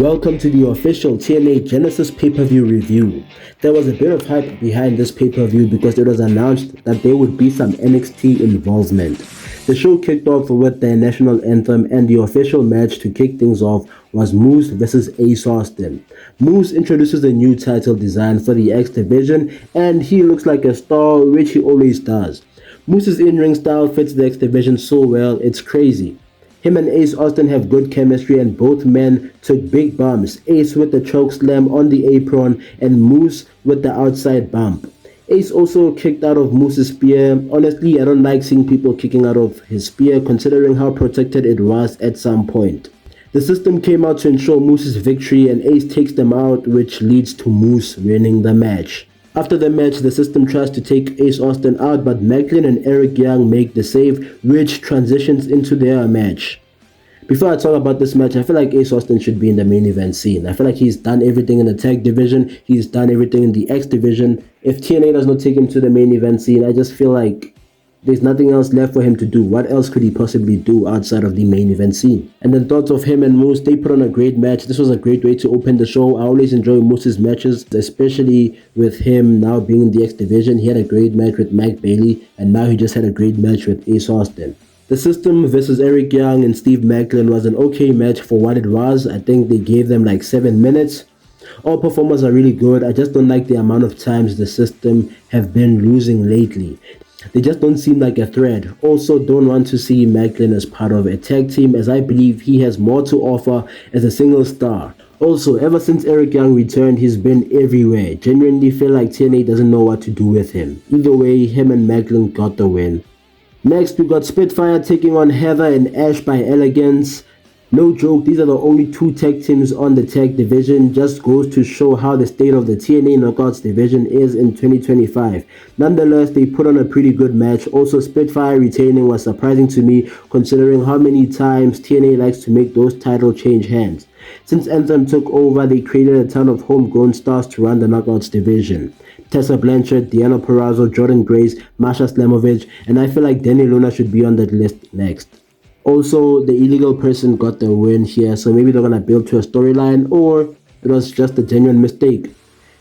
Welcome to the official TNA Genesis pay-per-view review. There was a bit of hype behind this pay-per-view because it was announced that there would be some NXT involvement. The show kicked off with their national anthem, and the official match to kick things off was Moose vs Ace Austin. Moose introduces a new title design for the X Division, and he looks like a star, which he always does. Moose's in-ring style fits the X Division so well, it's crazy. Him and Ace Austin have good chemistry, and both men took big bumps. Ace with the choke slam on the apron and Moose with the outside bump. Ace also kicked out of Moose's spear. Honestly, I don't like seeing people kicking out of his spear considering how protected it was at some point. The system came out to ensure Moose's victory, and Ace takes them out, which leads to Moose winning the match. After the match, the system tries to take Ace Austin out, but Macklin and Eric Young make the save, which transitions into their match. Before I talk about this match, I feel like Ace Austin should be in the main event scene. I feel like he's done everything in the tag division, he's done everything in the X division. If TNA does not take him to the main event scene, I just feel like there's nothing else left for him to do. What else could he possibly do outside of the main event scene? And then thoughts of him and Moose, they put on a great match. This was a great way to open the show. I always enjoy Moose's matches, especially with him now being in the X division. He had a great match with Mike Bailey, and now he just had a great match with Ace Austin. The System versus Eric Young and Steve Macklin was an okay match for what it was. I think they gave them like 7 minutes. All performers are really good. I just don't like the amount of times the System have been losing lately. They just don't seem like a threat. Also, don't want to see Macklin as part of a tag team, as I believe he has more to offer as a single star. Also, ever since Eric Young returned, he's been everywhere. Genuinely feel like TNA doesn't know what to do with him. Either way, him and Macklin got the win. Next, we got Spitfire taking on Heather and Ash by Elegance. No joke, these are the only two tag teams on the tag division. Just goes to show how the state of the TNA Knockouts division is in 2025. Nonetheless, they put on a pretty good match. Also, Spitfire retaining was surprising to me considering how many times TNA likes to make those titles change hands. Since Anthem took over, they created a ton of homegrown stars to run the Knockouts division. Tessa Blanchard, Deanna Purrazzo, Jordan Grace, Masha Slamovich, and I feel like Danny Luna should be on that list next. Also, the illegal person got the win here, so maybe they're gonna build to a storyline, or it was just a genuine mistake.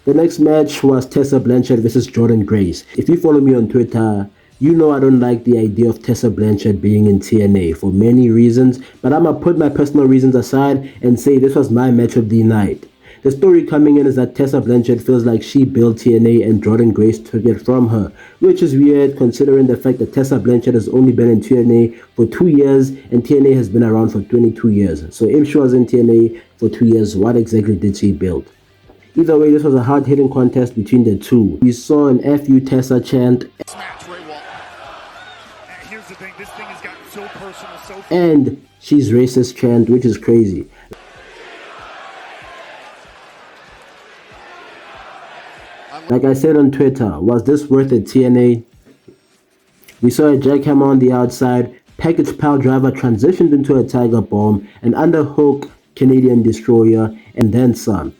The next match was Tessa Blanchard versus Jordan Grace. If you follow me on Twitter, you know I don't like the idea of Tessa Blanchard being in TNA for many reasons, but I'm gonna put my personal reasons aside and say this was my match of the night. The story coming in is that Tessa Blanchard feels like she built TNA and Jordan Grace took it from her, which is weird considering the fact that Tessa Blanchard has only been in TNA for 2 years and TNA has been around for 22 years. So if she was in TNA for 2 years, what exactly did she build? Either way, this was a hard-hitting contest between the two. We saw an FU Tessa chant, and she's racist chant, which is crazy. Like I said on Twitter, was this worth it, TNA? We saw a jackhammer on the outside, package pile driver transitioned into a tiger bomb, an underhook Canadian destroyer, and then some.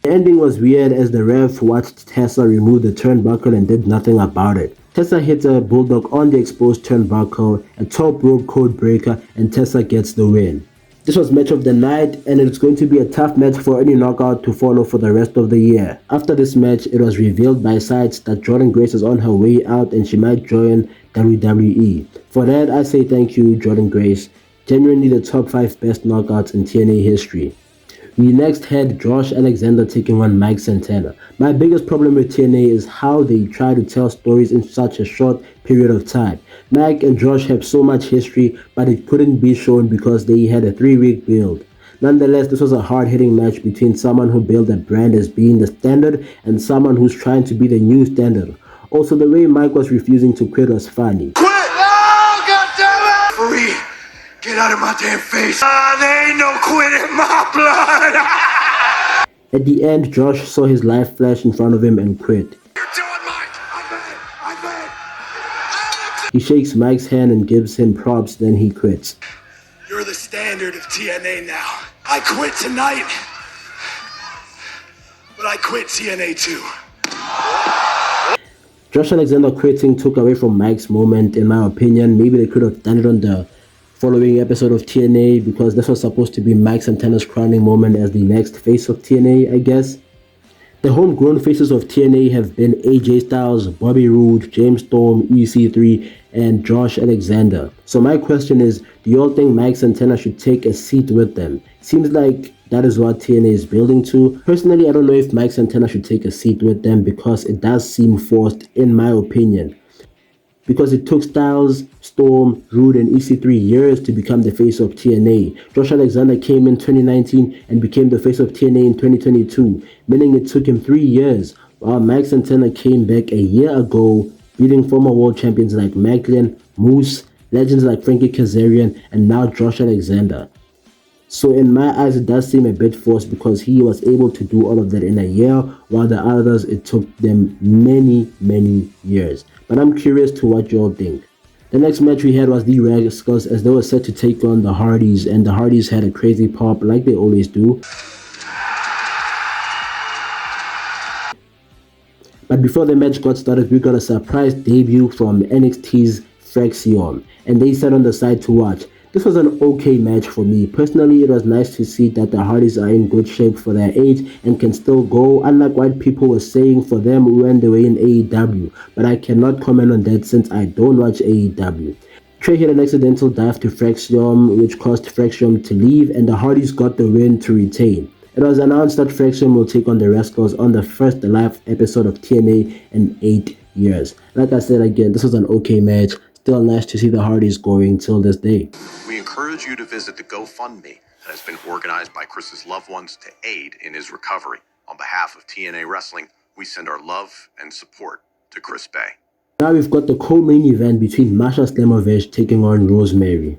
The ending was weird as the ref watched Tessa remove the turnbuckle and did nothing about it. Tessa hits a bulldog on the exposed turnbuckle, a top rope code breaker, and Tessa gets the win. This was match of the night, and it's going to be a tough match for any knockout to follow for the rest of the year. After this match, it was revealed by sites that Jordan Grace is on her way out and she might join WWE. For that, I say thank you, Jordan Grace. Genuinely the top 5 best knockouts in TNA history. We next had Josh Alexander taking on Mike Santana. My biggest problem with TNA is how they try to tell stories in such a short period of time. Mike and Josh have so much history, but it couldn't be shown because they had a 3-week build. Nonetheless, this was a hard-hitting match between someone who built a brand as being the standard and someone who's trying to be the new standard. Also, the way Mike was refusing to quit was funny. Quit! Oh, God damn it! Get out of my damn face! There ain't no quit in my blood! At the end, Josh saw his life flash in front of him and quit. You're doing Mike! I bet! He shakes Mike's hand and gives him props, then he quits. You're the standard of TNA now. I quit tonight, but I quit TNA too. Josh Alexander quitting took away from Mike's moment, in my opinion. Maybe they could have done it on the following episode of TNA because this was supposed to be Mike Santana's crowning moment as the next face of TNA, I guess. The homegrown faces of TNA have been AJ Styles, Bobby Roode, James Storm, EC3, and Josh Alexander. So my question is, do you all think Mike Santana should take a seat with them? Seems like that is what TNA is building to. Personally, I don't know if Mike Santana should take a seat with them because it does seem forced, in my opinion. Because it took Styles, Storm, Roode, and EC3 years to become the face of TNA. Josh Alexander came in 2019 and became the face of TNA in 2022, meaning it took him 3 years, while Mike Santana came back a year ago, beating former world champions like Macklin, Moose, legends like Frankie Kazarian, and now Josh Alexander. So in my eyes, it does seem a bit forced because he was able to do all of that in a year, while the others, it took them many, many years. But I'm curious to what you all think. The next match we had was the Rascals as they were set to take on the Hardys, and the Hardys had a crazy pop like they always do. But before the match got started, we got a surprise debut from NXT's Fraxion, and they sat on the side to watch. This was an okay match for me. Personally, it was nice to see that the Hardys are in good shape for their age and can still go, unlike what people were saying for them when they were in AEW. But I cannot comment on that since I don't watch AEW. Trey hit an accidental dive to Fraxion, which caused Fraxion to leave, and the Hardys got the win to retain. It was announced that Fraxion will take on the Rascals on the first live episode of TNA in 8 years. Like I said again, this was an okay match. Still nice to see the Hardys going till this day. We encourage you to visit the GoFundMe that has been organized by Chris's loved ones to aid in his recovery. On behalf of TNA Wrestling, we send our love and support to Chris Bay. Now we've got the co-main event between Masha Slamovich taking on Rosemary.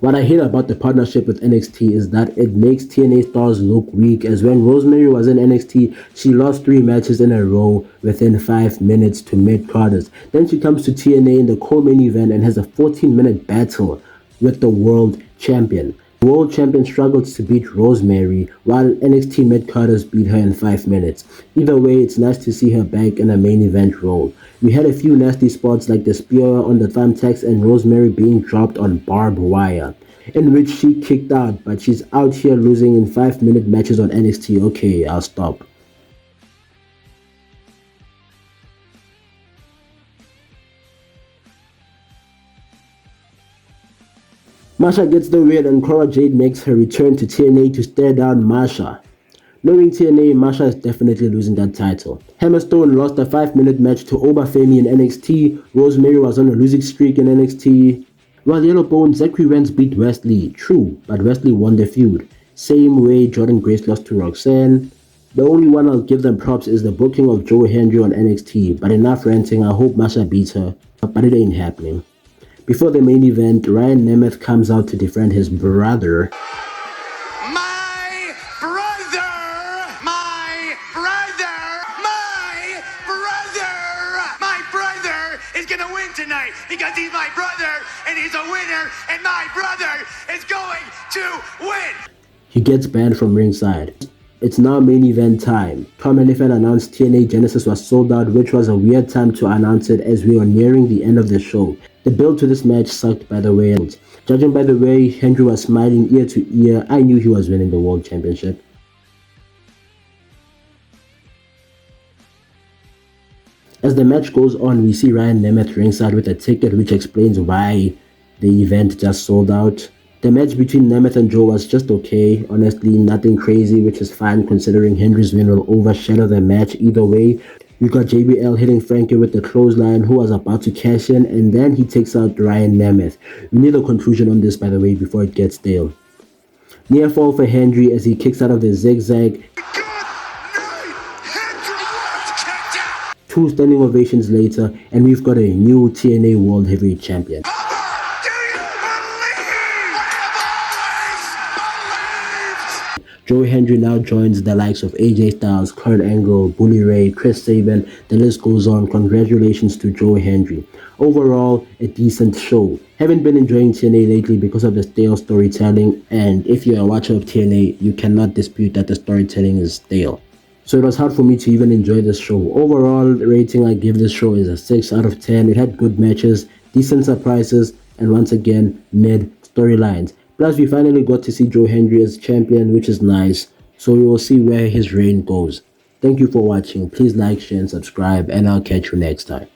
What I hate about the partnership with NXT is that it makes TNA stars look weak, as when Rosemary was in NXT, she lost 3 matches in a row within 5 minutes to mid-carders. Then she comes to TNA in the co-main event and has a 14-minute battle with the world champion. The world champion struggles to beat Rosemary, while NXT mid-carders beat her in 5 minutes. Either way, it's nice to see her back in a main event role. We had a few nasty spots like the spear on the thumbtacks and Rosemary being dropped on barbed wire, in which she kicked out, but she's out here losing in 5-minute matches on NXT. Okay, I'll stop. Masha gets the win and Cora Jade makes her return to TNA to stare down Masha. Knowing TNA, Masha is definitely losing that title. Hammerstone lost a 5-minute match to Obafemi in NXT. Rosemary was on a losing streak in NXT. While Yellowbone, Zachary Wentz beat Wesley. True, but Wesley won the feud. Same way Jordan Grace lost to Roxanne. The only one I'll give them props is the booking of Joe Hendry on NXT. But enough ranting, I hope Masha beats her. But it ain't happening. Before the main event, Ryan Nemeth comes out to defend his brother. Tonight because he's my brother and he's a winner and my brother is going to win. He gets banned from ringside. It's now main event time. Tom Elephant announced TNA Genesis was sold out, which was a weird time to announce it as we were nearing the end of the show. The build to this match sucked, by the way. Judging by the way Henry was smiling ear to ear, I knew he was winning the World Championship. As the match goes on, we see Ryan Nemeth ringside with a ticket, which explains why the event just sold out. The match between Nemeth and Joe was just okay. Honestly, nothing crazy, which is fine considering Henry's win will overshadow the match either way. We got JBL hitting Frankie with the clothesline, who was about to cash in, and then he takes out Ryan Nemeth. We need a conclusion on this, by the way, before it gets stale. Near fall for Henry as he kicks out of the zigzag. 2 standing ovations later, and we've got a new TNA World Heavyweight Champion. Joe Hendry now joins the likes of AJ Styles, Kurt Angle, Bully Ray, Chris Sabin, the list goes on. Congratulations to Joe Hendry. Overall, a decent show. Haven't been enjoying TNA lately because of the stale storytelling, and if you're a watcher of TNA, you cannot dispute that the storytelling is stale. So it was hard for me to even enjoy this show. Overall rating I give this show is a 6 out of 10. It had good matches, decent surprises, and once again, mid storylines. Plus, we finally got to see Joe Hendry as champion, which is nice. So we will see where his reign goes. Thank you for watching. Please like, share, and subscribe, and I'll catch you next time.